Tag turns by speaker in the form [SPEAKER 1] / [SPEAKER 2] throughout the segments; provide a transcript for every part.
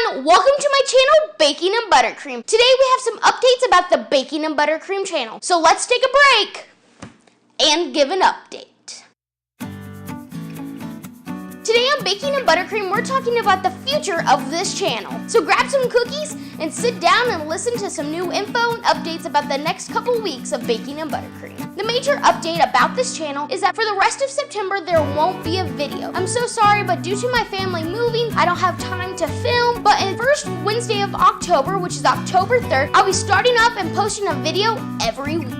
[SPEAKER 1] everyone, welcome to my channel, Baking and Buttercream. Today we have some updates about the Baking and Buttercream channel. So let's take a break and give an update. Today on Baking and Buttercream, we're talking about the future of this channel. So grab some cookies and sit down and listen to some new info and updates about the next couple weeks of Baking and Buttercream. The major update about this channel is that for the rest of September, there won't be a video. I'm so sorry, but due to my family moving, I don't have time to film. But in the first Wednesday of October, which is October 3rd, I'll be starting up and posting a video every week.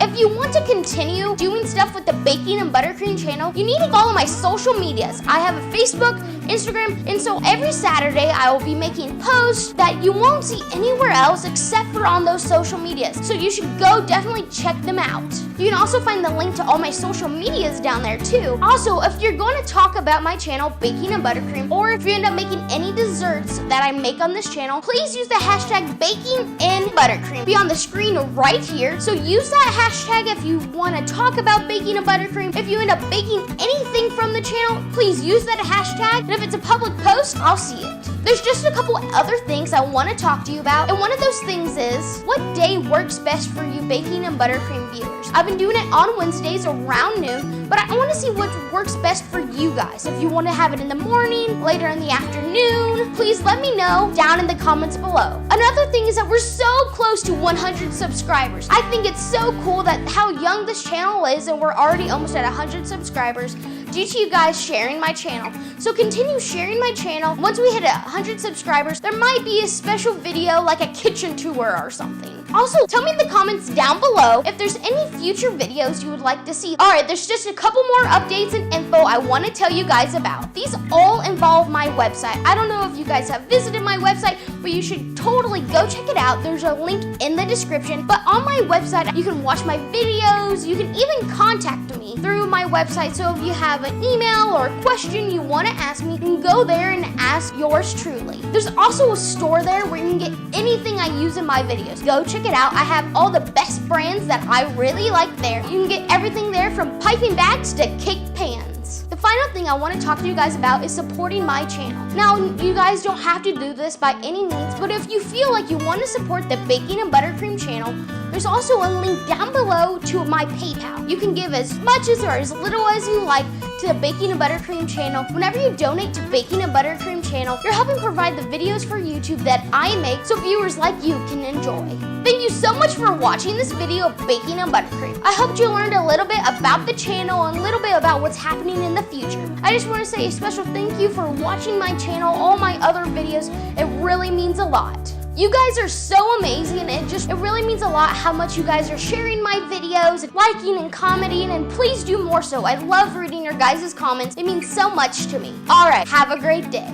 [SPEAKER 1] If you want to continue doing stuff with the Baking and Buttercream channel, you need to follow my social medias. I have a Facebook, Instagram, and so every Saturday I will be making posts that you won't see anywhere else except for on those social medias. So you should go definitely check them out. You can also find the link to all my social medias down there too. Also, if you're going to talk about my channel, Baking and Buttercream, or if you end up making any desserts that I make on this channel, please use the hashtag Baking and Buttercream. Be on the screen right here. So use that hashtag if you want to talk about Baking and Buttercream. If you end up baking anything from the channel, please use that hashtag. And if it's a public post, I'll see it. There's just a couple other things I want to talk to you about. And one of those things is, what day works best for you Baking and Buttercream viewers? I've been doing it on Wednesdays around noon, but I want to see what works best for you guys. If you want to have it in the morning, later in the afternoon, please let me know down in the comments below. Another thing is that we're so close to 100 subscribers. I think it's so cool that how young this channel is, and we're already almost at 100 subscribers due to you guys sharing my channel. So continue sharing my channel. Once we hit 100 subscribers, there might be a special video like a kitchen tour or something. Also, tell me in the comments down below if there's any future videos you would like to see. Alright, there's just a couple more updates and info I want to tell you guys about. These all involve my website. I don't know if you guys have visited my website, but you should totally go check it out. There's a link in the description. But on my website, you can watch my videos. You can even contact me through my website. So if you have an email or a question you want to ask me, you can go there and ask yours truly. There's also a store there where you can get anything I use in my videos. Go check it out. I have all the best brands that I really like there. You can get everything there from piping bags to cake pans. The final thing I want to talk to you guys about is supporting my channel. Now, you guys don't have to do this by any means, but if you feel like you want to support the Baking and Buttercream channel, there's also a link down below to my PayPal. You can give as much as or as little as you like to the Baking and Buttercream channel. Whenever you donate to Baking and Buttercream channel, you're helping provide the videos for YouTube that I make so viewers like you can enjoy. Thank you so much for watching this video of Baking and Buttercream. I hope you learned a little bit about the channel and a little bit about what's happening in the future. I just want to say a special thank you for watching my channel, all my other videos. It really means a lot. You guys are so amazing, and it really means a lot how much you guys are sharing my videos, liking and commenting, and please do more so. I love reading your guys' comments. It means so much to me. All right, have a great day.